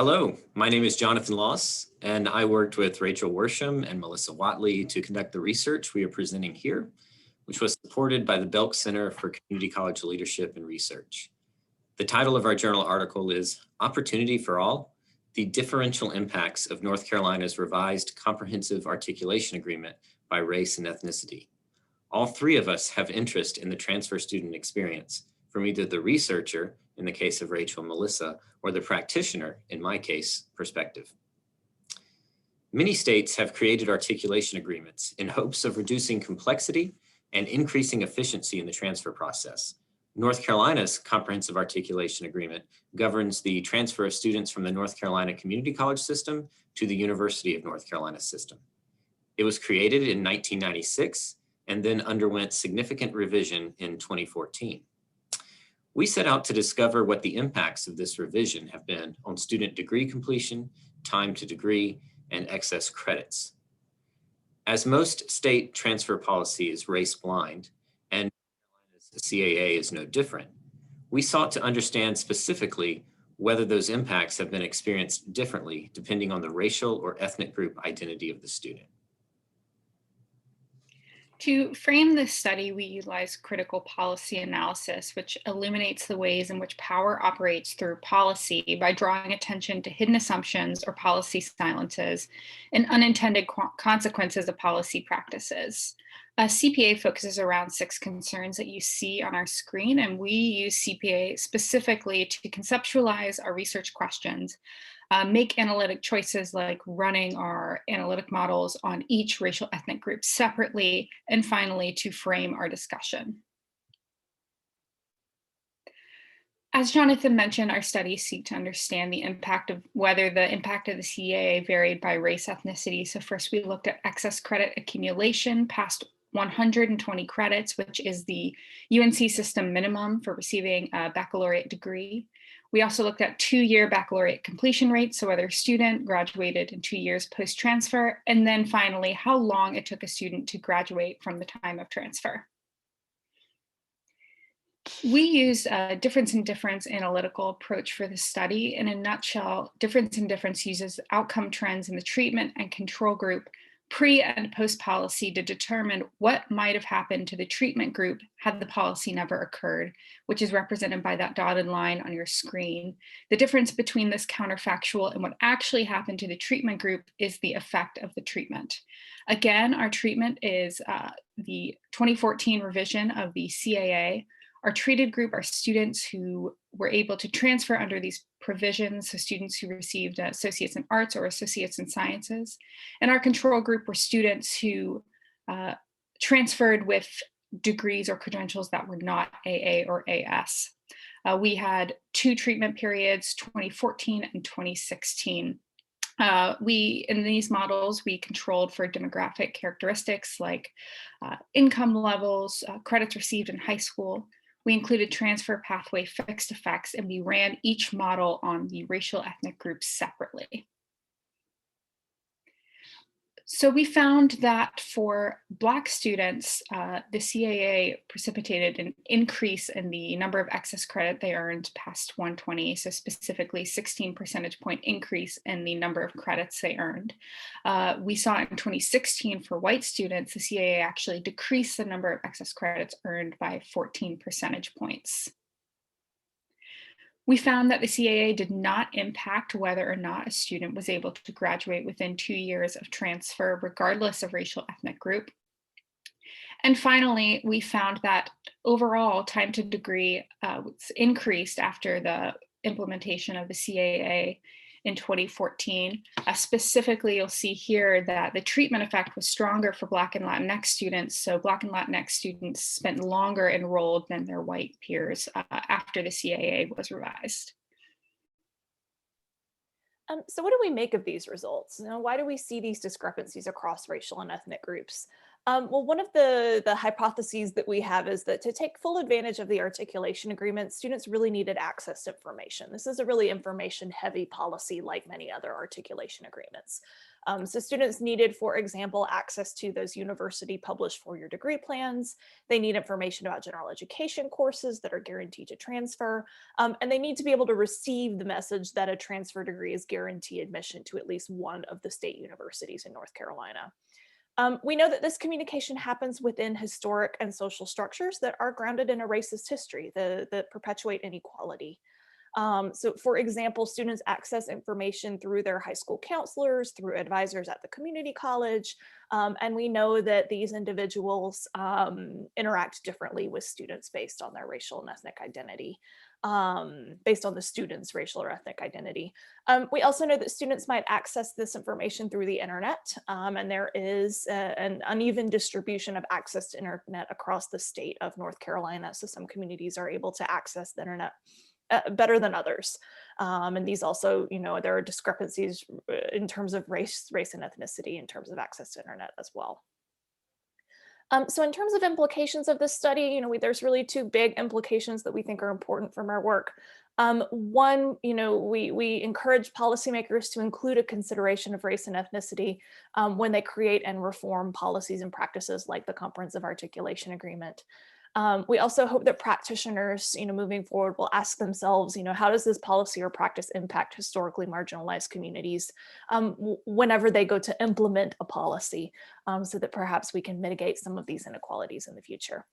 Hello, my name is Jonathan Loss, and I worked with Rachel Worsham and Melissa Whatley to conduct the research we are presenting here, which was supported by the Belk Center for Community College Leadership and Research. The title of our journal article is Opportunity for All, the Differential Impacts of North Carolina's Revised Comprehensive Articulation Agreement by Race and Ethnicity. All three of us have interest in the transfer student experience, from either the researcher, in the case of Rachel and Melissa, or the practitioner, in my case, perspective. Many states have created articulation agreements in hopes of reducing complexity and increasing efficiency in the transfer process. North Carolina's Comprehensive Articulation Agreement governs the transfer of students from the North Carolina Community College system to the University of North Carolina system. It was created in 1996 and then underwent significant revision in 2014. We set out to discover what the impacts of this revision have been on student degree completion, time to degree, and excess credits. As most state transfer policy is race blind, and CAA is no different, we sought to understand specifically whether those impacts have been experienced differently depending on the racial or ethnic group identity of the student. To frame this study, we utilize critical policy analysis, which illuminates the ways in which power operates through policy by drawing attention to hidden assumptions or policy silences and unintended consequences of policy practices. CPA focuses around 6 concerns that you see on our screen, and we use CPA specifically to conceptualize our research questions, make analytic choices like running our analytic models on each racial ethnic group separately, and finally to frame our discussion. As Jonathan mentioned, our studies seek to understand the impact of whether the impact of the CAA varied by race ethnicity. So first we looked at excess credit accumulation past 120 credits, which is the UNC system minimum for receiving a baccalaureate degree. We also looked at 2-year baccalaureate completion rates, so whether a student graduated in 2 years post-transfer, and then finally, how long it took a student to graduate from the time of transfer. We used a difference in difference analytical approach for the study. In a nutshell, difference in difference uses outcome trends in the treatment and control group pre and post policy to determine what might have happened to the treatment group had the policy never occurred, which is represented by that dotted line on your screen. The difference between this counterfactual and what actually happened to the treatment group is the effect of the treatment. Again, our treatment is the 2014 revision of the CAA. Our treated group are students who were able to transfer under these provisions, so students who received associates in arts or associates in sciences. And our control group were students who transferred with degrees or credentials that were not AA or AS. We had 2 treatment periods, 2014 and 2016. In these models, we controlled for demographic characteristics like income levels, credits received in high school. We included transfer pathway fixed effects, and we ran each model on the racial ethnic groups separately. So we found that for Black students, the CAA precipitated an increase in the number of excess credit they earned past 120, so specifically 16 percentage point increase in the number of credits they earned. We saw in 2016 for white students, the CAA actually decreased the number of excess credits earned by 14 percentage points. We found that the CAA did not impact whether or not a student was able to graduate within 2 years of transfer, regardless of racial ethnic group. And finally, we found that overall time to degree was increased after the implementation of the CAA in 2014. Specifically, you'll see here that the treatment effect was stronger for Black and Latinx students. So Black and Latinx students spent longer enrolled than their white peers after the CAA was revised. So what do we make of these results? Why do we see these discrepancies across racial and ethnic groups? Well, one of the hypotheses that we have is that to take full advantage of the articulation agreement, students really needed access to information. This is a really information-heavy policy like many other articulation agreements. So students needed, for example, access to those university published four-year degree plans. They need information about general education courses that are guaranteed to transfer. And they need to be able to receive the message that a transfer degree is guaranteed admission to at least one of the state universities in North Carolina. We know that this communication happens within historic and social structures that are grounded in a racist history that perpetuate inequality. So for example, students access information through their high school counselors, through advisors at the community college, and we know that these individuals interact differently with students based on their racial and ethnic identity, based on the student's racial or ethnic identity. We also know that students might access this information through the internet, and there is an uneven distribution of access to internet across the state of North Carolina. So some communities are able to access the internet better than others. And these also, there are discrepancies in terms of race and ethnicity in terms of access to internet as well. So in terms of implications of this study, there's really two big implications that we think are important from our work. One, we encourage policymakers to include a consideration of race and ethnicity when they create and reform policies and practices like the Comprehensive Articulation Agreement. We also hope that practitioners, moving forward will ask themselves, how does this policy or practice impact historically marginalized communities whenever they go to implement a policy, so that perhaps we can mitigate some of these inequalities in the future.